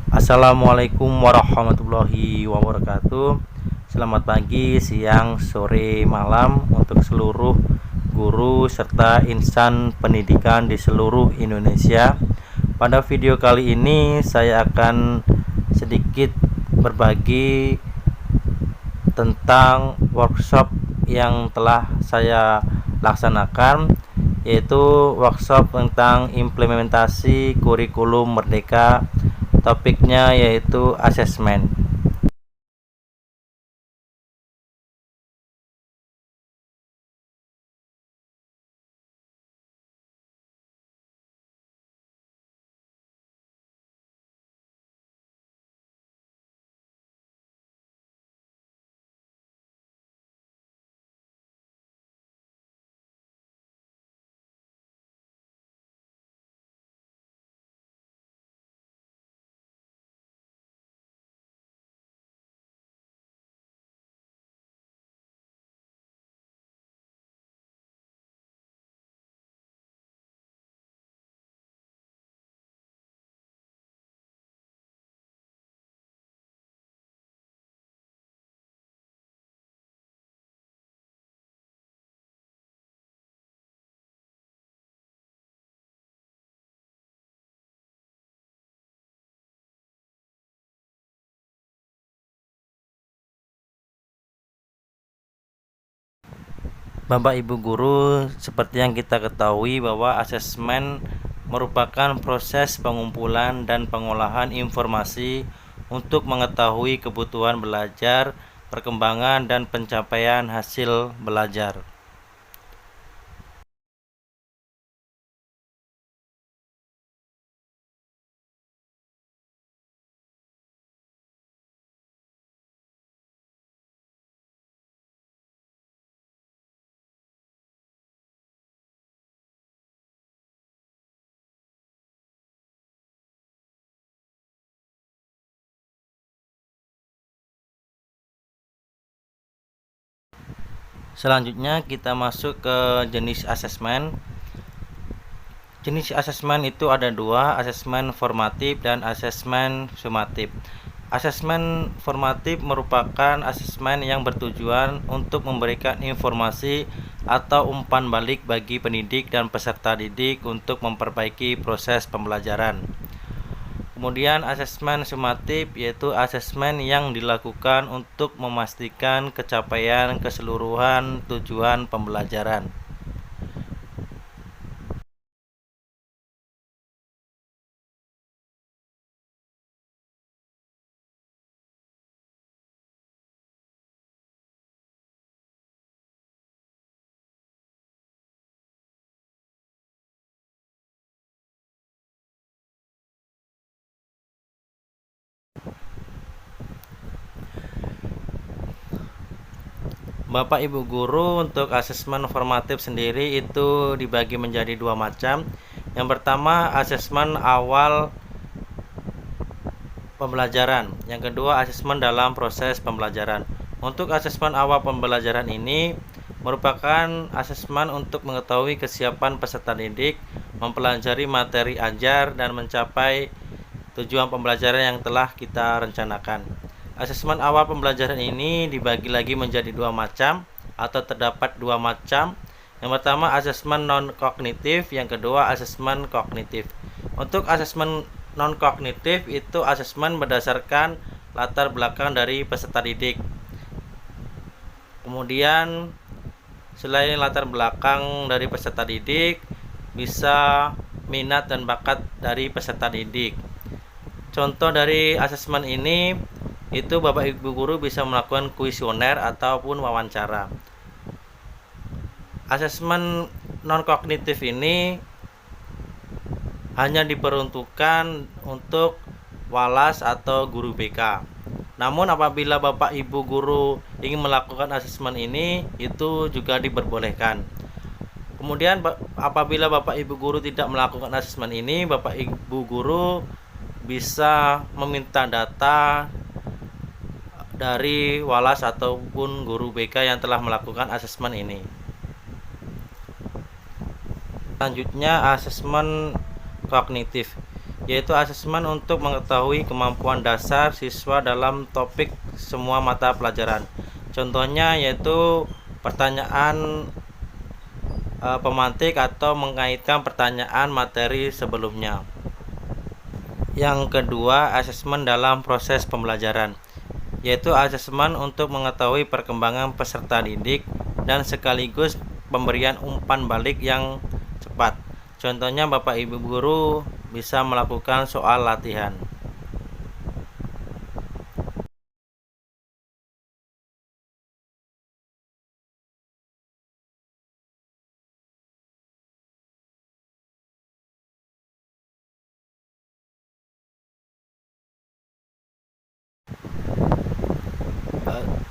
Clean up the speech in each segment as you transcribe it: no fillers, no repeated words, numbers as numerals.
Assalamualaikum warahmatullahi wabarakatuh. Selamat pagi, siang, sore, malam untuk seluruh guru serta insan pendidikan di seluruh Indonesia. Pada video kali ini saya akan sedikit berbagi tentang workshop yang telah saya laksanakan, yaitu workshop tentang implementasi kurikulum Merdeka. Topiknya yaitu asesmen. Bapak Ibu guru, seperti yang kita ketahui bahwa asesmen merupakan proses pengumpulan dan pengolahan informasi untuk mengetahui kebutuhan belajar, perkembangan dan pencapaian hasil belajar. Selanjutnya kita masuk ke jenis asesmen. Jenis asesmen itu ada dua, asesmen formatif dan asesmen sumatif. Asesmen formatif merupakan asesmen yang bertujuan untuk memberikan informasi atau umpan balik bagi pendidik dan peserta didik untuk memperbaiki proses pembelajaran. Kemudian asesmen sumatif yaitu asesmen yang dilakukan untuk memastikan capaian keseluruhan tujuan pembelajaran. Bapak Ibu guru, untuk asesmen formatif sendiri itu dibagi menjadi dua macam. Yang pertama asesmen awal pembelajaran, yang kedua asesmen dalam proses pembelajaran. Untuk asesmen awal pembelajaran ini merupakan asesmen untuk mengetahui kesiapan peserta didik mempelajari materi ajar dan mencapai tujuan pembelajaran yang telah kita rencanakan. Asesmen awal pembelajaran ini dibagi lagi menjadi dua macam atau terdapat dua macam. Yang pertama asesmen non-kognitif, yang kedua asesmen kognitif. Untuk asesmen non-kognitif itu asesmen berdasarkan latar belakang dari peserta didik. Kemudian selain latar belakang dari peserta didik, bisa minat dan bakat dari peserta didik. Contoh dari asesmen ini itu Bapak Ibu guru bisa melakukan kuesioner ataupun wawancara. Asesmen non-kognitif ini hanya diperuntukkan untuk walas atau guru BK. Namun apabila Bapak Ibu guru ingin melakukan asesmen ini, itu juga diperbolehkan. Kemudian apabila Bapak Ibu guru tidak melakukan asesmen ini, Bapak Ibu guru bisa meminta data dari walas ataupun guru BK yang telah melakukan asesmen ini. Selanjutnya asesmen kognitif, yaitu asesmen untuk mengetahui kemampuan dasar siswa dalam topik semua mata pelajaran. Contohnya yaitu pertanyaan pemantik atau mengaitkan pertanyaan materi sebelumnya. Yang kedua, asesmen dalam proses pembelajaran, yaitu asesmen untuk mengetahui perkembangan peserta didik dan sekaligus pemberian umpan balik yang cepat. Contohnya, Bapak Ibu guru bisa melakukan soal latihan.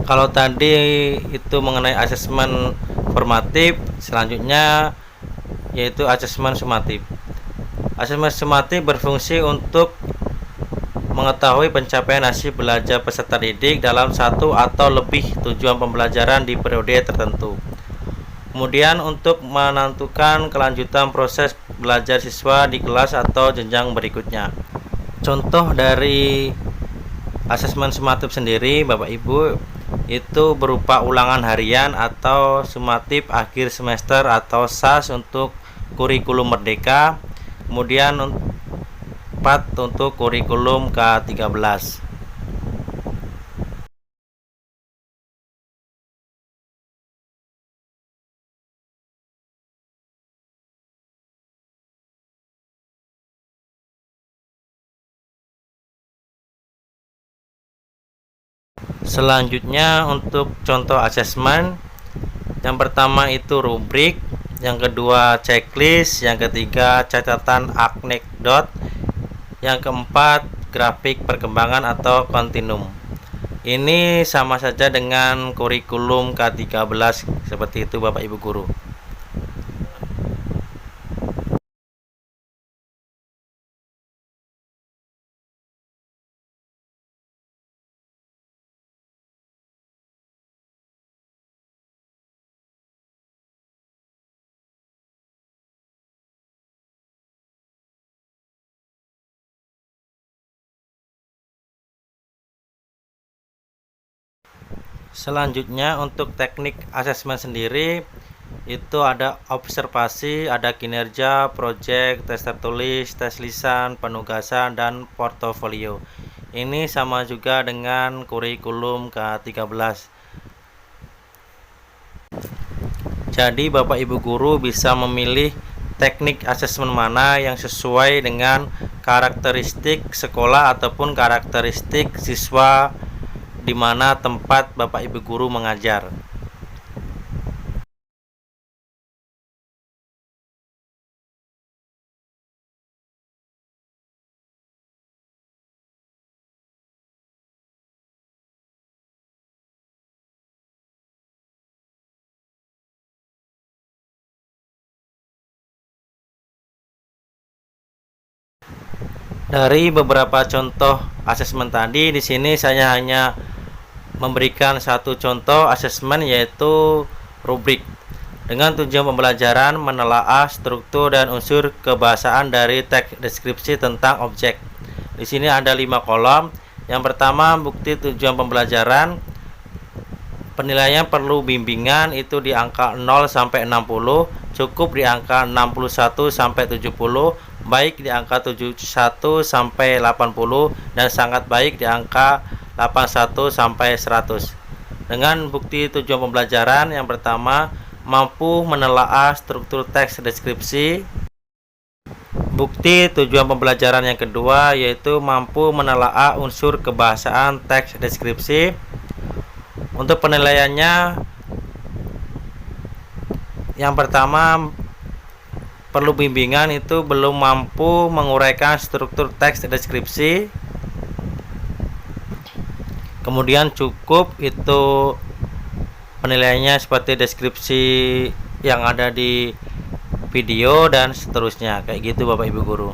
Kalau tadi itu mengenai asesmen formatif, selanjutnya yaitu asesmen sumatif. Asesmen sumatif berfungsi untuk mengetahui pencapaian hasil belajar peserta didik dalam satu atau lebih tujuan pembelajaran di periode tertentu. Kemudian untuk menentukan kelanjutan proses belajar siswa di kelas atau jenjang berikutnya. Contoh dari asesmen sumatif sendiri, Bapak Ibu, itu berupa ulangan harian atau sumatif akhir semester atau SAS untuk kurikulum merdeka, kemudian 4 untuk kurikulum K13. Selanjutnya untuk contoh asesmen, yang pertama itu rubrik, yang kedua checklist, yang ketiga catatan anekdot, yang keempat grafik perkembangan atau kontinum. Ini sama saja dengan kurikulum K13 seperti itu Bapak Ibu guru. Selanjutnya untuk teknik asesmen sendiri itu ada observasi, ada kinerja, project, tes tertulis, tes lisan, penugasan, dan portofolio. Ini sama juga dengan kurikulum K13. Jadi Bapak Ibu guru bisa memilih teknik asesmen mana yang sesuai dengan karakteristik sekolah ataupun karakteristik siswa di mana tempat Bapak Ibu guru mengajar. Dari beberapa contoh asesmen tadi, di sini saya hanya memberikan satu contoh asesmen yaitu rubrik dengan tujuan pembelajaran menelaah struktur dan unsur kebahasaan dari teks deskripsi tentang objek. Di sini ada 5 kolom. Yang pertama, bukti tujuan pembelajaran. Penilaian perlu bimbingan itu di angka 0 sampai 60, cukup di angka 61 sampai 70, baik di angka 71 sampai 80 dan sangat baik di angka 81 sampai 100. Dengan bukti tujuan pembelajaran yang pertama, mampu menelaah struktur teks deskripsi. Bukti tujuan pembelajaran yang kedua yaitu mampu menelaah unsur kebahasaan teks deskripsi. Untuk penilaiannya, yang pertama perlu bimbingan itu belum mampu menguraikan struktur teks deskripsi. Kemudian cukup itu penilaiannya seperti deskripsi yang ada di video dan seterusnya, kayak gitu Bapak Ibu guru.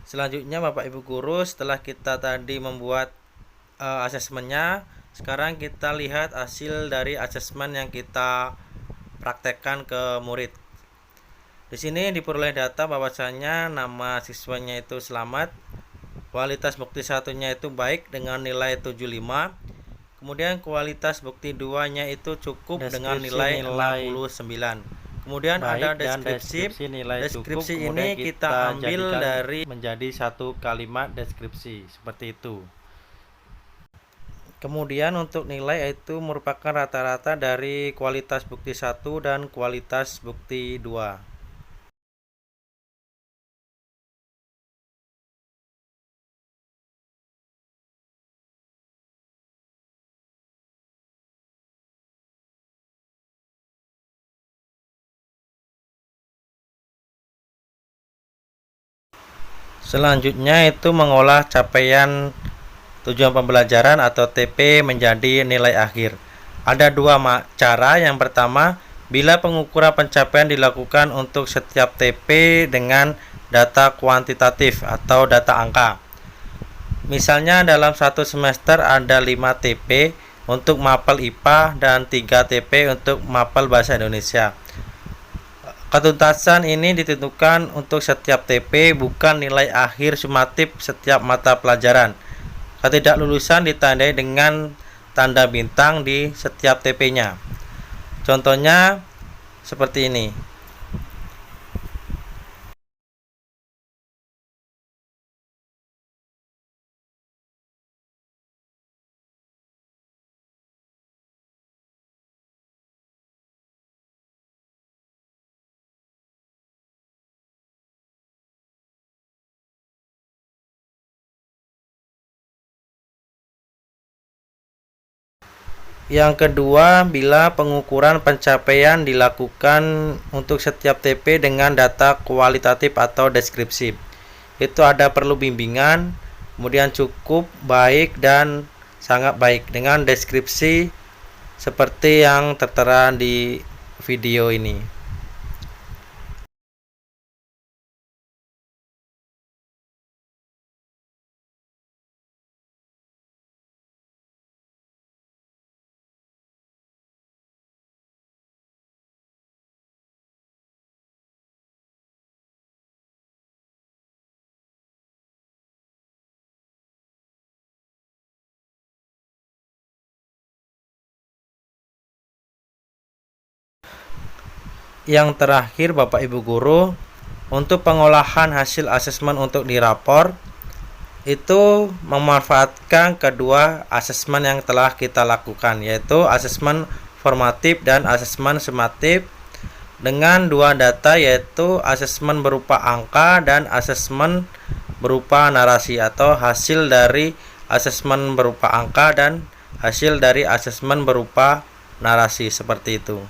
Selanjutnya Bapak Ibu guru, setelah kita tadi membuat asesmennya, sekarang kita lihat hasil dari asesmen yang kita praktekkan ke murid. Di sini diperoleh data bahwasanya nama siswanya itu selamat, kualitas bukti satunya itu baik dengan nilai 75, kemudian kualitas bukti 2-nya itu cukup dengan nilai 69. Kemudian ada deskripsi nilai cukup, ini kita ambil dari menjadi satu kalimat deskripsi seperti itu. Kemudian untuk nilai itu merupakan rata-rata dari kualitas bukti 1 dan kualitas bukti 2. Selanjutnya itu mengolah capaian tujuan pembelajaran atau TP menjadi nilai akhir. Ada dua cara. Yang pertama, bila pengukuran pencapaian dilakukan untuk setiap TP dengan data kuantitatif atau data angka. Misalnya dalam satu semester ada 5 TP untuk mapel IPA dan 3 TP untuk mapel bahasa Indonesia. Ketuntasan ini ditentukan untuk setiap TP, bukan nilai akhir sumatif setiap mata pelajaran. Ketidaklulusan ditandai dengan tanda bintang di setiap TP-nya. Contohnya seperti ini. Yang kedua, bila pengukuran pencapaian dilakukan untuk setiap TP dengan data kualitatif atau deskripsi. Itu ada perlu bimbingan, kemudian cukup, baik, dan sangat baik dengan deskripsi seperti yang tertera di video ini. Yang terakhir Bapak Ibu guru, untuk pengolahan hasil asesmen untuk dirapor itu memanfaatkan kedua asesmen yang telah kita lakukan, yaitu asesmen formatif dan asesmen sumatif, dengan dua data, yaitu asesmen berupa angka dan asesmen berupa narasi, atau hasil dari asesmen berupa angka dan hasil dari asesmen berupa narasi, seperti itu.